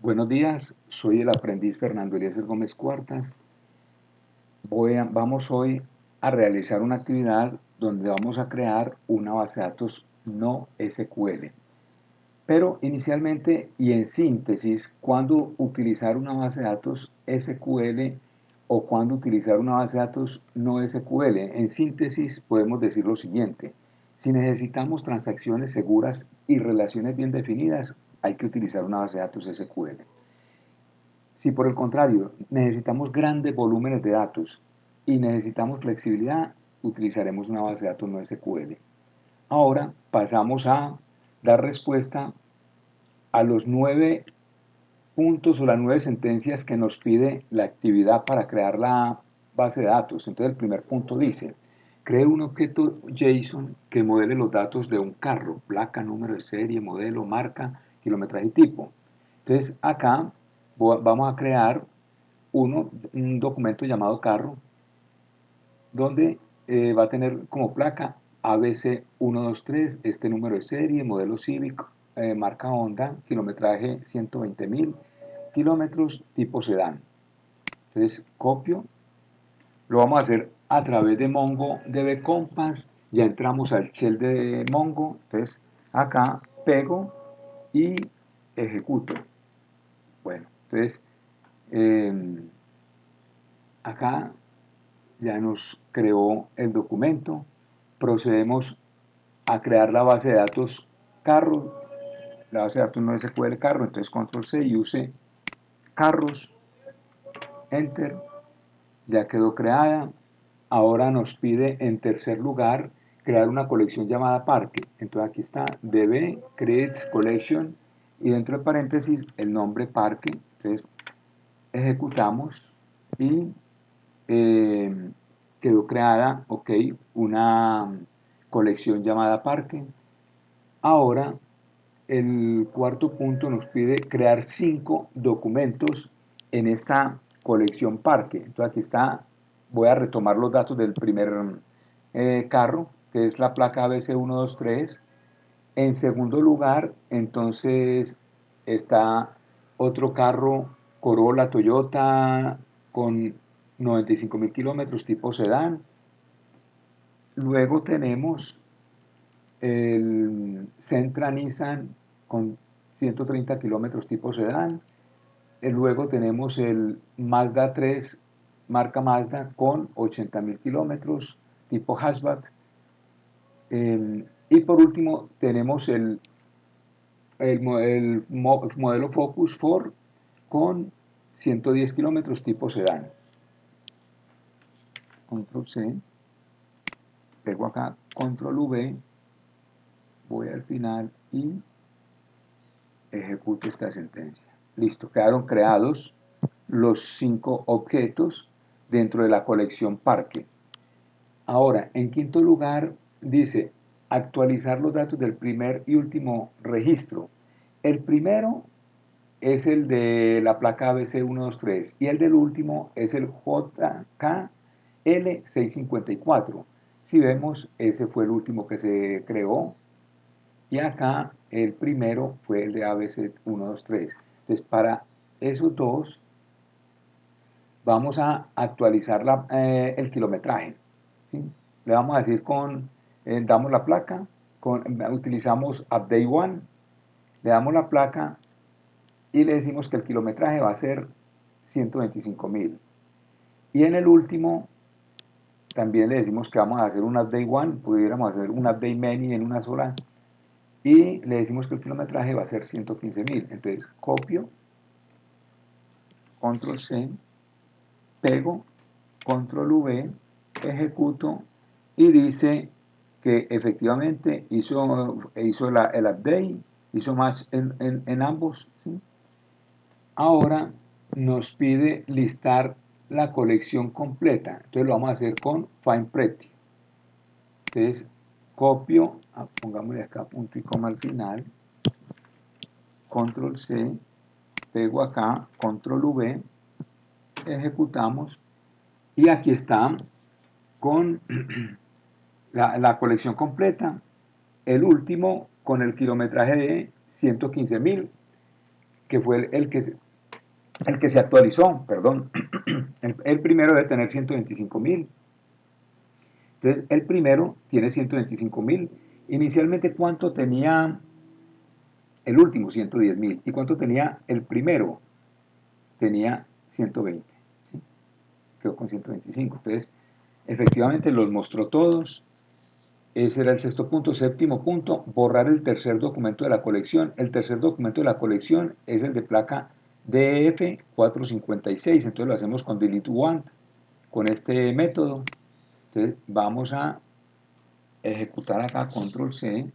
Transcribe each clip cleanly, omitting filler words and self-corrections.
Buenos días, soy el aprendiz Fernando Eliezer Gómez Cuartas. Vamos hoy a realizar una actividad donde vamos a crear una base de datos no SQL. Pero inicialmente y en síntesis, ¿cuándo utilizar una base de datos SQL o cuándo utilizar una base de datos no SQL? En síntesis podemos decir lo siguiente: si necesitamos transacciones seguras y relaciones bien definidas, hay que utilizar una base de datos SQL. Si por el contrario necesitamos grandes volúmenes de datos y necesitamos flexibilidad, utilizaremos una base de datos no SQL. Ahora pasamos a dar respuesta a los 9 puntos o las 9 sentencias que nos pide la actividad para crear la base de datos. Entonces el primer punto dice: cree un objeto JSON que modele los datos de un carro: placa, número de serie, modelo, marca, kilometraje y tipo. Entonces acá vamos a crear un documento llamado carro, donde va a tener como placa ABC123, este número de serie, modelo Civic, marca Honda, kilometraje 120.000 kilómetros, tipo sedán. Entonces copio, lo vamos a hacer a través de MongoDB Compass. Ya entramos al shell de Mongo. Entonces acá pego y ejecuto. Bueno, entonces eh, acá ya nos creó el documento. Procedemos a crear la base de datos carro. La base de datos no SQL carro, entonces control C y use carros, enter, ya quedó creada. Ahora nos pide en tercer lugar crear una colección llamada parque. Entonces aquí está db create collection y dentro de paréntesis el nombre parque. Entonces ejecutamos y eh, quedó creada, ok, una colección llamada parque. Ahora el cuarto punto nos pide crear 5 documentos en esta colección parque. Entonces aquí está, voy a retomar los datos del primer carro, que es la placa ABC123. En segundo lugar, entonces está otro carro Corolla Toyota con 95.000 kilómetros, tipo sedán. Luego tenemos el Sentra Nissan con 130 kilómetros, tipo sedán. Luego tenemos el Mazda 3, marca Mazda, con 80.000 kilómetros, tipo hatchback. Y por último tenemos el modelo Focus Ford con 110 kilómetros, tipo sedán. Control C, pego acá, Control V, voy al final y ejecuto esta sentencia. Listo, quedaron creados los 5 objetos dentro de la colección parque. Ahora, en quinto lugar, dice actualizar los datos del primer y último registro. El primero es el de la placa ABC123 y el del último es el JKL654. Si vemos, ese fue el último que se creó y acá el primero fue el de ABC123. Entonces, para esos dos vamos a actualizar el kilometraje, ¿sí? Le vamos a decir damos la placa, utilizamos update one, le damos la placa y le decimos que el kilometraje va a ser 125.000. Y en el último también le decimos que vamos a hacer un update one, pudiéramos hacer un update many en una sola, y le decimos que el kilometraje va a ser 115.000. Entonces copio, control C, pego, control V, ejecuto y dice que efectivamente hizo el update, hizo match en ambos, ¿sí? Ahora nos pide listar la colección completa. Entonces lo vamos a hacer con Find Pretty. Entonces copio, pongámosle acá punto y coma al final, control C, pego acá, control V, ejecutamos y aquí está con la colección completa, el último con el kilometraje de 115.000. que fue el que se actualizó, perdón. El primero debe tener 125.000. Entonces, el primero tiene 125.000. Inicialmente, ¿cuánto tenía el último? 110.000. ¿Y cuánto tenía el primero? Tenía 120. ¿Sí? Quedó con 125. Entonces, efectivamente los mostró todos. Ese era el sexto punto. Séptimo punto, borrar el tercer documento de la colección. El tercer documento de la colección es el de placa DF456. Entonces lo hacemos con delete one, con este método. Entonces vamos a ejecutar acá control C,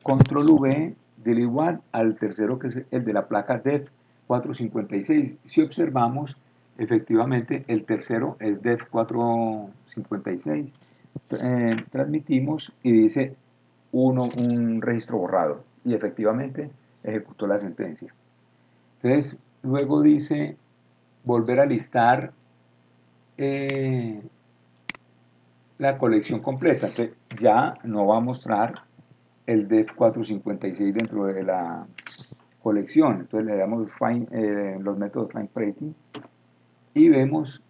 control V, delete one al tercero, que es el de la placa DEF456. Si observamos, efectivamente el tercero es DEF456. Transmitimos y dice un registro borrado, y efectivamente ejecutó la sentencia. Entonces luego dice volver a listar eh, la colección completa. Entonces ya no va a mostrar el DEF456 dentro de la colección. Entonces le damos los métodos find pretty y vemos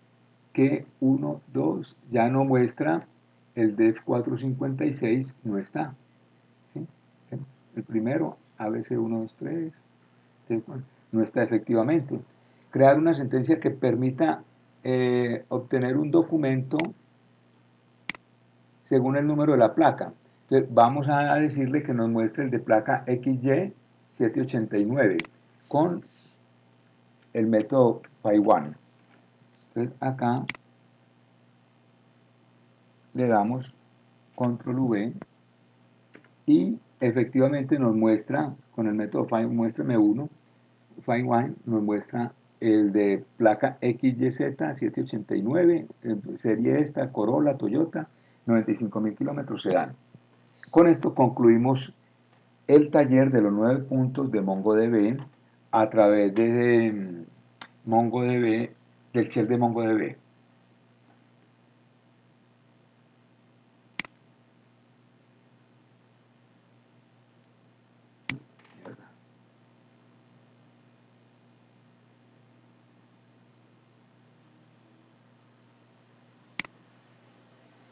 que 1, 2 ya no muestra el DEF456, no está. ¿Sí? El primero, ABC1, 2, 3, no está efectivamente. Crear una sentencia que permita obtener un documento según el número de la placa. Entonces, vamos a decirle que nos muestre el de placa XY789 con el método Py1. Entonces, acá le damos control V y efectivamente nos muestra con el método find, muéstrame uno, find1 nos muestra el de placa XYZ789, serie esta, Corolla, Toyota, 95.000 kilómetros sedán. Con esto concluimos el taller de los 9 puntos de MongoDB a través de MongoDB, del shell de MongoDB.